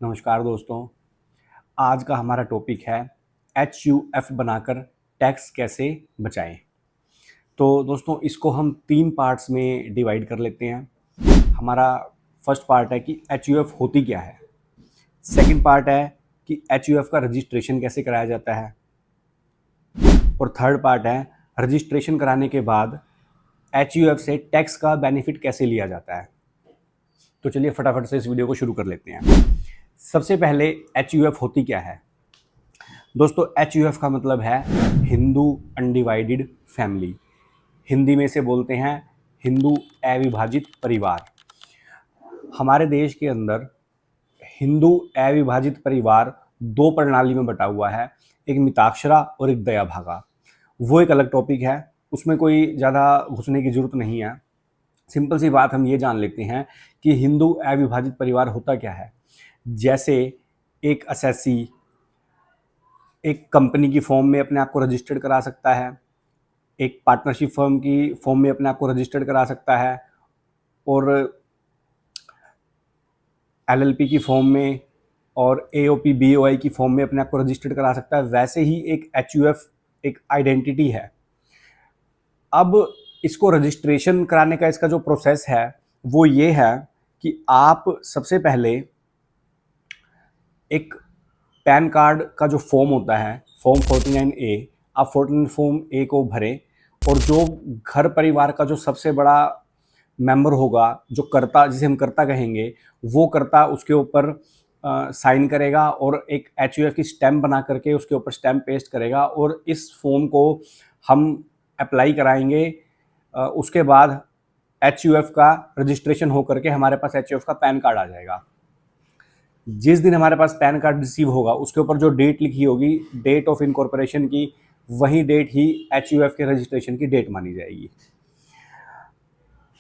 नमस्कार दोस्तों। आज का हमारा टॉपिक है HUF बनाकर टैक्स कैसे बचाएं। तो दोस्तों इसको हम 3 पार्ट्स में डिवाइड कर लेते हैं। हमारा फर्स्ट पार्ट है कि HUF होती क्या है। सेकंड पार्ट है कि HUF का रजिस्ट्रेशन कैसे कराया जाता है। और थर्ड पार्ट है रजिस्ट्रेशन कराने के बाद HUF से टैक्स का बेनिफिट कैसे लिया जाता है। तो चलिए फटाफट से इस वीडियो को शुरू कर लेते हैं। सबसे पहले HUF होती क्या है। दोस्तों HUF का मतलब है हिंदू अनडिवाइडेड फैमिली। हिंदी में से बोलते हैं हिंदू अविभाजित परिवार। हमारे देश के अंदर हिंदू अविभाजित परिवार 2 प्रणाली में बटा हुआ है, एक मिताक्षरा और एक दया भागा। वो एक अलग टॉपिक है, उसमें कोई ज़्यादा घुसने की ज़रूरत नहीं है। सिंपल सी बात हम ये जान लेते हैं कि हिंदू अविभाजित परिवार होता क्या है। जैसे एक असेसी एक कंपनी की फॉर्म में अपने आप को रजिस्टर्ड करा सकता है, एक पार्टनरशिप फर्म की फॉर्म में अपने आप को रजिस्टर्ड करा सकता है, और LLP की फॉर्म में और AOP BOI की फॉर्म में अपने आप को रजिस्टर्ड करा सकता है। वैसे ही एक HUF एक आइडेंटिटी है। अब इसको रजिस्ट्रेशन कराने का इसका जो प्रोसेस है वो ये है कि आप सबसे पहले एक पैन कार्ड का जो फॉर्म होता है फॉर्म 49A, आप 49 फॉर्म A को भरें, और जो घर परिवार का जो सबसे बड़ा मेंबर होगा, जो कर्ता, जिसे हम कर्ता कहेंगे, वो कर्ता उसके ऊपर साइन करेगा और एक HUF की स्टैम्प बना करके उसके ऊपर स्टैम्प पेस्ट करेगा, और इस फॉर्म को हम अप्लाई कराएंगे। उसके बाद HUF का रजिस्ट्रेशन हो करके हमारे पास HUF का पैन कार्ड आ जाएगा। जिस दिन हमारे पास पैन कार्ड रिसीव होगा उसके ऊपर जो डेट लिखी होगी, डेट ऑफ इनकॉर्पोरेशन की, वही डेट ही HUF के रजिस्ट्रेशन की डेट मानी जाएगी।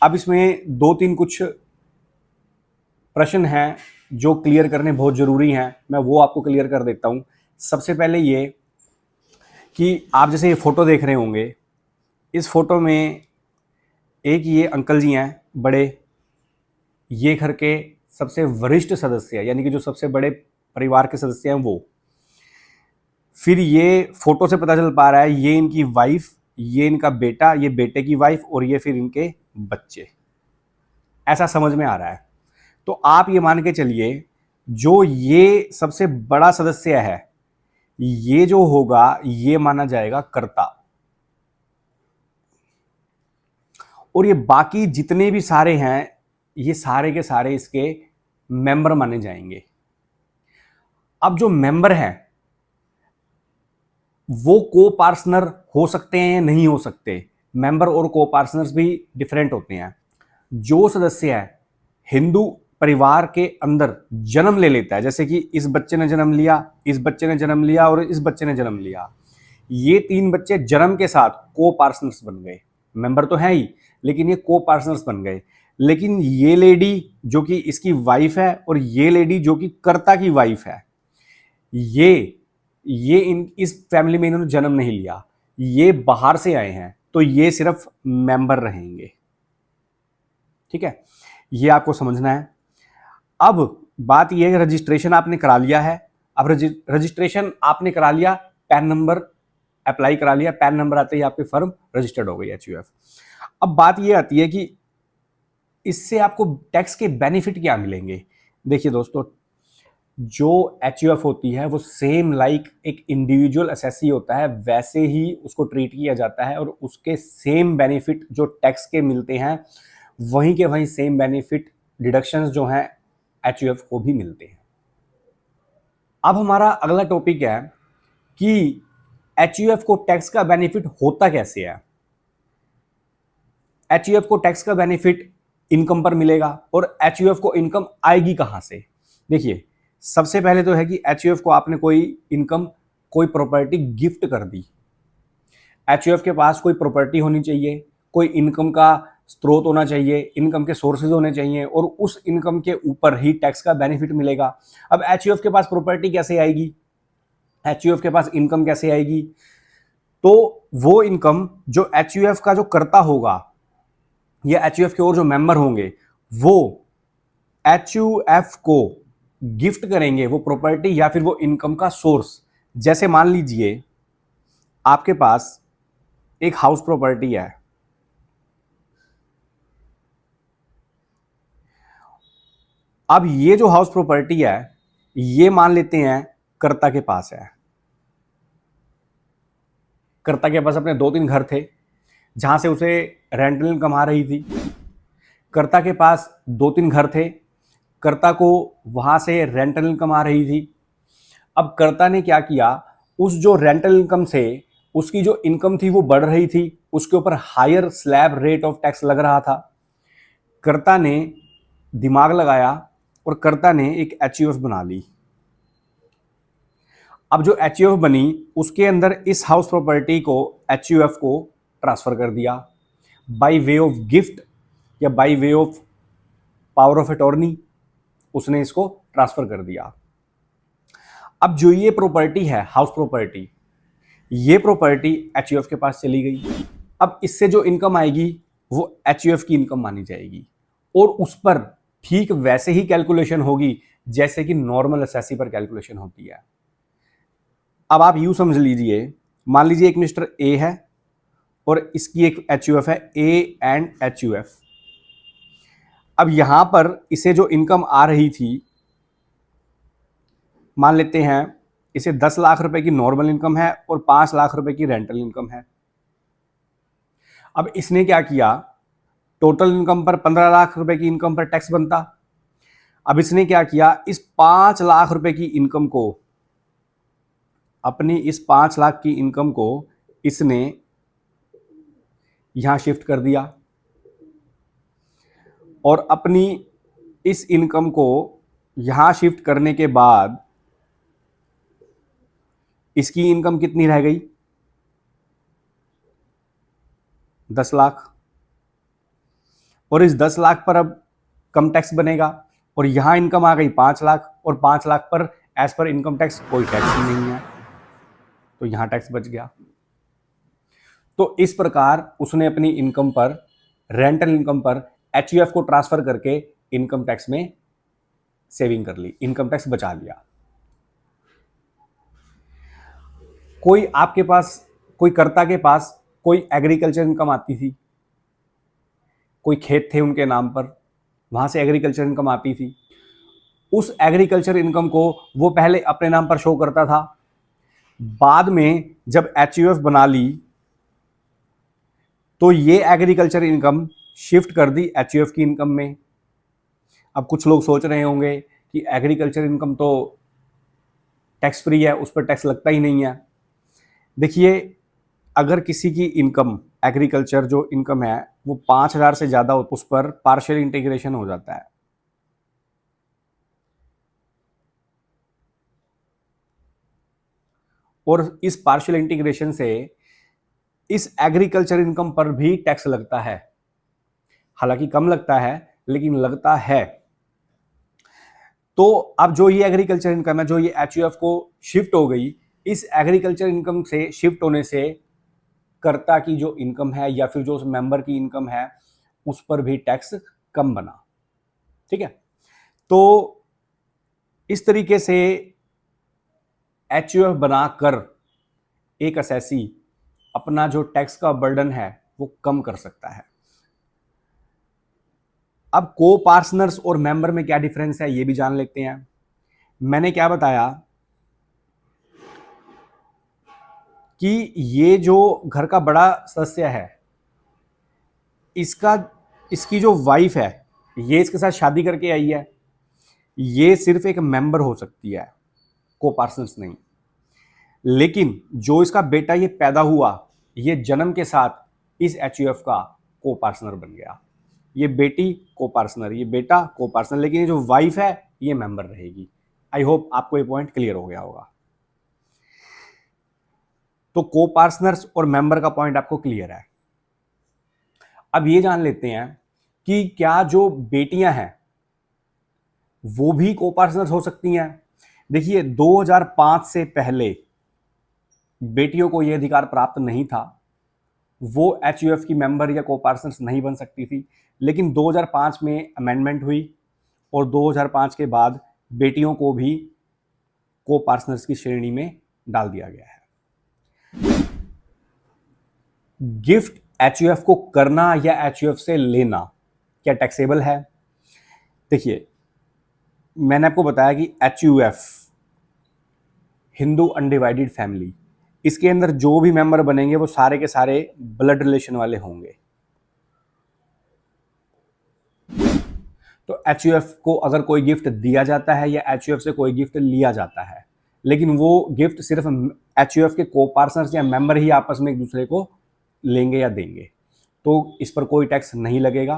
अब इसमें 2-3 कुछ प्रश्न हैं जो क्लियर करने बहुत ज़रूरी हैं, मैं वो आपको क्लियर कर देता हूँ। सबसे पहले ये कि आप जैसे ये फ़ोटो देख रहे होंगे, इस फोटो में एक ये अंकल जी हैं बड़े, ये घर के सबसे वरिष्ठ सदस्य हैं, यानी कि जो सबसे बड़े परिवार के सदस्य हैं वो। फिर ये फोटो से पता चल पा रहा है ये इनकी वाइफ, ये इनका बेटा, ये बेटे की वाइफ, और ये फिर इनके बच्चे। ऐसा समझ में आ रहा है। तो आप ये मान के चलिए जो ये सबसे बड़ा सदस्य है, ये जो होगा ये माना जाएगा कर्ता, और ये बाकी जितने भी सारे हैं ये सारे के सारे इसके मेंबर माने जाएंगे। अब जो मेंबर हैं वो को पार्टनर हो सकते हैं, नहीं हो सकते। मेंबर और को पार्टनर्स भी डिफरेंट होते हैं। जो सदस्य है हिंदू परिवार के अंदर जन्म ले लेता है, जैसे कि इस बच्चे ने जन्म लिया, इस बच्चे ने जन्म लिया और इस बच्चे ने जन्म लिया, ये 3 बच्चे जन्म के साथ को पार्टनर्स बन गए। मेंबर तो है ही, लेकिन ये को पार्टनर्स बन गए। लेकिन ये लेडी जो कि इसकी वाइफ है और ये लेडी जो कि कर्ता की वाइफ है, ये इस फैमिली में इन्होंने जन्म नहीं लिया, ये बाहर से आए हैं, तो ये सिर्फ मेंबर रहेंगे। ठीक है, ये आपको समझना है। अब बात ये है, रजिस्ट्रेशन आपने करा लिया है। अब रजिस्ट्रेशन आपने करा लिया, पैन नंबर अप्लाई करा लिया, पैन नंबर आते ही आपकी फर्म रजिस्टर्ड हो गई HUF। अब बात ये आती है कि इससे आपको टैक्स के बेनिफिट क्या मिलेंगे। देखिए दोस्तों, जो HUF होती है वो सेम लाइक एक इंडिविजुअल असेसी होता है, वैसे ही उसको ट्रीट किया जाता है, और उसके सेम बेनिफिट जो टैक्स के मिलते हैं वहीं के वहीं सेम बेनिफिट डिडक्शंस जो हैं HUF को भी मिलते हैं। अब हमारा अगला टॉपिक है कि HUF को टैक्स का बेनिफिट होता कैसे है। HUF को टैक्स का बेनिफिट इनकम पर मिलेगा, और HUF को इनकम आएगी कहां से। देखिए, सबसे पहले तो है कि HUF को आपने कोई इनकम, कोई प्रॉपर्टी गिफ्ट कर दी। HUF के पास कोई प्रॉपर्टी होनी चाहिए, कोई इनकम का स्रोत होना चाहिए, इनकम के सोर्सेज होने चाहिए, और उस इनकम के ऊपर ही टैक्स का बेनिफिट मिलेगा। अब HUF के पास प्रॉपर्टी कैसे आएगी, HUF के पास इनकम कैसे आएगी। तो वो इनकम जो HUF का जो कर्ता होगा या HUF के और जो मेंबर होंगे, वो HUF को गिफ्ट करेंगे वो प्रॉपर्टी या फिर वो इनकम का सोर्स। जैसे मान लीजिए आपके पास एक हाउस प्रॉपर्टी है, अब ये जो हाउस प्रॉपर्टी है ये मान लेते हैं कर्ता के पास है। कर्ता के पास अपने 2-3 घर थे जहां से उसे रेंटल इनकम आ रही थी। कर्ता के पास 2-3 घर थे, कर्ता को वहां से रेंटल इनकम आ रही थी। अब कर्ता ने क्या किया, उस जो रेंटल इनकम से उसकी जो इनकम थी वो बढ़ रही थी, उसके ऊपर higher slab rate of tax लग रहा था। कर्ता ने दिमाग लगाया और कर्ता ने एक एचयूएफ बना ली। अब जो एचयूएफ बनी उसके अंदर इस हाउस प्रॉपर्टी को एचयूएफ को ट्रांसफर कर दिया बाय वे ऑफ गिफ्ट या by way of power of attorney, उसने इसको ट्रांसफर कर दिया। अब जो ये प्रॉपर्टी है हाउस प्रॉपर्टी, ये प्रॉपर्टी एचयूएफ के पास चली गई। अब इससे जो इनकम आएगी वो एचयूएफ की इनकम मानी जाएगी और उस पर ठीक वैसे ही कैलकुलेशन होगी जैसे कि नॉर्मल एसएससी पर कैलकुलेशन होती है। अब आप यूं समझ लीजिए, मान लीजिए एक मिस्टर ए है और इसकी एक एचयूएफ है ए एंड एचयूएफ। अब यहां पर इसे जो इनकम आ रही थी, मान लेते हैं इसे 10 लाख रुपए की नॉर्मल इनकम है और 5 लाख रुपए की रेंटल इनकम है। अब इसने क्या किया, टोटल इनकम पर 15 लाख रुपए की इनकम पर टैक्स बनता। अब इसने क्या किया, इस 5 लाख रुपए की इनकम को, अपनी इस 5 लाख की इनकम को इसने यहां शिफ्ट कर दिया और अपनी इस इनकम को यहां शिफ्ट करने के बाद इसकी इनकम कितनी रह गई, 10 लाख। और इस 10 लाख पर अब कम टैक्स बनेगा और यहां इनकम आ गई 5 लाख और 5 लाख पर एज पर इनकम टैक्स कोई टैक्स ही नहीं है, तो यहां टैक्स बच गया। तो इस प्रकार उसने अपनी इनकम पर, रेंटल इनकम पर एचयूएफ को ट्रांसफर करके इनकम टैक्स में सेविंग कर ली, इनकम टैक्स बचा लिया। कोई आपके पास, कोई कर्ता के पास कोई एग्रीकल्चर इनकम आती थी, कोई खेत थे उनके नाम पर, वहां से एग्रीकल्चर इनकम आती थी। उस एग्रीकल्चर इनकम को वो पहले अपने नाम पर शो करता था, बाद में जब एचयूएफ बना ली तो ये एग्रीकल्चर इनकम शिफ्ट कर दी एचयूएफ की इनकम में। अब कुछ लोग सोच रहे होंगे कि एग्रीकल्चर इनकम तो टैक्स फ्री है, उस पर टैक्स लगता ही नहीं है। देखिए, अगर किसी की इनकम, एग्रीकल्चर जो इनकम है वो 5,000 से ज्यादा हो, उस पर पार्शियल इंटीग्रेशन हो जाता है। और इस पार्शियल इंटीग्रेशन से इस एग्रीकल्चर इनकम पर भी टैक्स लगता है, हालांकि कम लगता है लेकिन लगता है। तो अब जो ये एग्रीकल्चर इनकम है, जो ये एचयूएफ को शिफ्ट हो गई, इस एग्रीकल्चर इनकम से शिफ्ट होने से कर्ता की जो इनकम है या फिर जो उस मेंबर की इनकम है उस पर भी टैक्स कम बना। ठीक है, तो इस तरीके से एचयूएफ बनाकर एक असेसी अपना जो टैक्स का बर्डन है वो कम कर सकता है। अब को पार्टनर्स और मेंबर में क्या डिफरेंस है ये भी जान लेते हैं। मैंने क्या बताया कि ये जो घर का बड़ा सदस्य है, इसकी जो वाइफ है, ये इसके साथ शादी करके आई है, ये सिर्फ एक मेंबर हो सकती है, को पार्टनर्स नहीं। लेकिन जो इसका बेटा ये पैदा हुआ, ये जन्म के साथ इस एचयूएफ का को पार्टनर बन गया। ये बेटी को पार्टनर, ये बेटा को पार्टनर, लेकिन ये जो वाइफ है ये मेंबर रहेगी। आई होप आपको ये पॉइंट क्लियर हो गया होगा। तो को पार्टनर्स और मेंबर का पॉइंट आपको क्लियर है। अब ये जान लेते हैं कि क्या जो बेटियां हैं वो भी को पार्टनर्स हो सकती हैं। देखिए, 2005 से पहले बेटियों को यह अधिकार प्राप्त नहीं था, वो एचयूएफ की मेंबर या को पार्टनर्स नहीं बन सकती थी। लेकिन 2005 में अमेंडमेंट हुई और 2005 के बाद बेटियों को भी को पार्टनर्स की श्रेणी में डाल दिया गया है। गिफ्ट एचयूएफ को करना या एचयूएफ से लेना क्या टैक्सेबल है? देखिए, मैंने आपको बताया कि एचयूएफ हिंदू अनडिवाइडेड फैमिली, इसके अंदर जो भी मेंबर बनेंगे वो सारे के सारे ब्लड रिलेशन वाले होंगे। तो एचयूएफ को अगर कोई गिफ्ट दिया जाता है या एचयूएफ से कोई गिफ्ट लिया जाता है, लेकिन वो गिफ्ट सिर्फ एचयूएफ के को पार्टनर्स या मेंबर ही आपस में एक दूसरे को लेंगे या देंगे, तो इस पर कोई टैक्स नहीं लगेगा।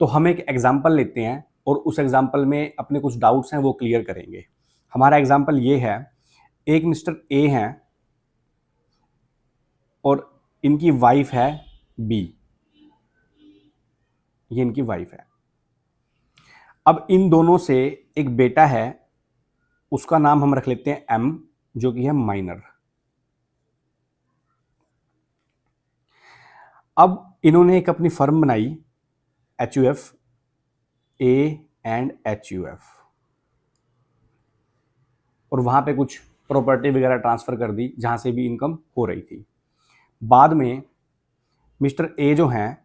तो हम एक एग्जाम्पल लेते हैं और उस एग्जाम्पल में अपने कुछ डाउट्स हैं वो क्लियर करेंगे। हमारा एग्जाम्पल ये है, एक मिस्टर ए हैं और इनकी वाइफ है बी, ये इनकी वाइफ है। अब इन दोनों से एक बेटा है, उसका नाम हम रख लेते हैं एम, जो कि है माइनर। अब इन्होंने एक अपनी फर्म बनाई, एचयूएफ ए एंड एचयूएफ, और वहां पे कुछ प्रॉपर्टी वगैरह ट्रांसफर कर दी जहां से भी इनकम हो रही थी। बाद में मिस्टर ए जो हैं,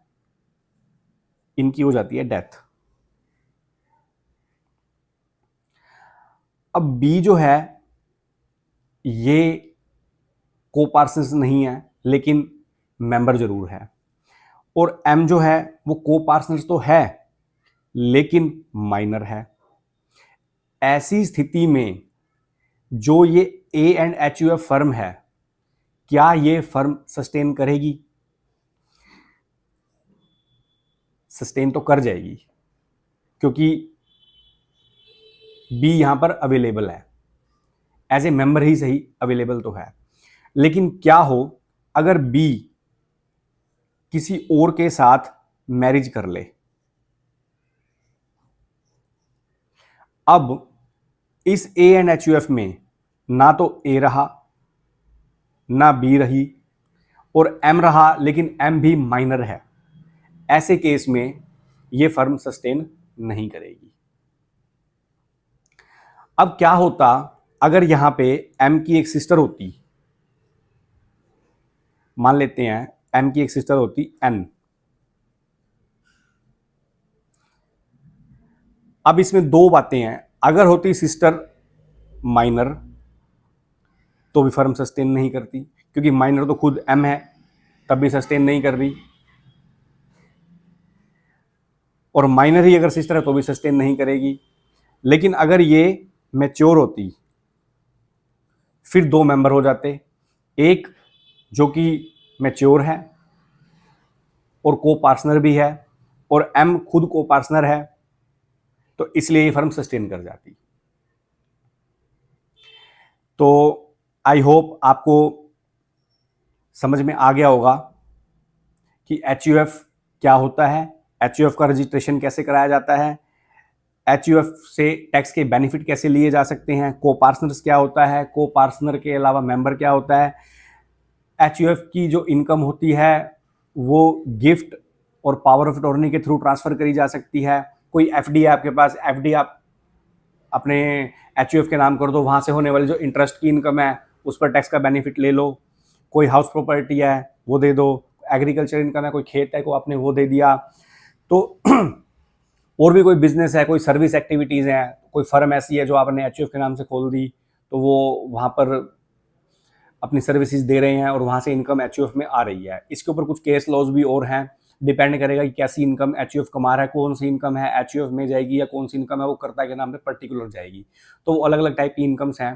इनकी हो जाती है डेथ। अब बी जो है ये को पार्टनर्स नहीं है लेकिन मेंबर जरूर है, और एम जो है वो को पार्टनर्स तो है लेकिन माइनर है। ऐसी स्थिति में जो ये ए एंड एचयूएफ फर्म है, क्या ये फर्म सस्टेन करेगी? सस्टेन तो कर जाएगी, क्योंकि बी यहां पर अवेलेबल है, एज ए मेंबर ही सही अवेलेबल तो है। लेकिन क्या हो अगर बी किसी और के साथ मैरिज कर ले? अब इस ए एंड एचयूएफ में ना तो ए रहा ना बी रही और एम रहा, लेकिन एम भी माइनर है। ऐसे केस में ये फर्म सस्टेन नहीं करेगी। अब क्या होता अगर यहां पे एम की एक सिस्टर होती, मान लेते हैं एम की एक सिस्टर होती एन। अब इसमें दो बातें हैं, अगर होती सिस्टर माइनर तो भी फर्म सस्टेन नहीं करती, क्योंकि माइनर तो खुद एम है, तब भी सस्टेन नहीं कर रही, और माइनर ही अगर सिस्टर है तो भी सस्टेन नहीं करेगी। लेकिन अगर ये मैच्योर होती, फिर दो मेंबर हो जाते, एक जो कि मैच्योर है और को पार्टनर भी है, और एम खुद को पार्टनर है, तो इसलिए ये फर्म सस्टेन कर जाती। तो आई होप आपको समझ में आ गया होगा कि एचयूएफ क्या होता है, एचयूएफ का रजिस्ट्रेशन कैसे कराया जाता है, एचयूएफ से टैक्स के बेनिफिट कैसे लिए जा सकते हैं, को पार्टनर्स क्या होता है, को पार्टनर के अलावा मेंबर क्या होता है, एचयूएफ की जो इनकम होती है वो गिफ्ट और पावर ऑफ अटॉर्नी के थ्रू ट्रांसफर करी जा सकती है। कोई एफडी है आपके पास, एफडी आप अपने एचयूएफ के नाम कर दो, वहां से होने वाली जो इंटरेस्ट की इनकम है उस पर टैक्स का बेनिफिट ले लो। कोई हाउस प्रॉपर्टी है वो दे दो, एग्रीकल्चर इनकम है, कोई खेत है को आपने वो दे दिया। तो और भी कोई बिजनेस है, कोई सर्विस एक्टिविटीज़ हैं, कोई फर्म ऐसी है जो आपने एचयूएफ के नाम से खोल दी, तो वो वहाँ पर अपनी सर्विसेज दे रहे हैं और वहाँ से इनकम एचयूएफ में आ रही है। इसके ऊपर कुछ केस लॉज भी और हैं, डिपेंड करेगा कि कैसी इनकम एचयूएफ कमा रहा है, कौन सी इनकम है एचयूएफ में जाएगी या कौन सी इनकम है वो कर्ता के नाम पे पर्टिकुलर जाएगी। तो वो अलग अलग टाइप की इनकम्स हैं।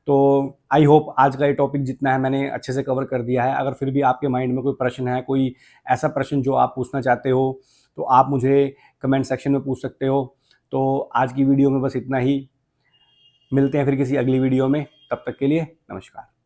तो आई होप आज का ये टॉपिक जितना है मैंने अच्छे से कवर कर दिया है। अगर फिर भी आपके माइंड में कोई प्रश्न है, कोई ऐसा प्रश्न जो आप पूछना चाहते हो, तो आप मुझे कमेंट सेक्शन में पूछ सकते हो। तो आज की वीडियो में बस इतना ही, मिलते हैं फिर किसी अगली वीडियो में, तब तक के लिए नमस्कार।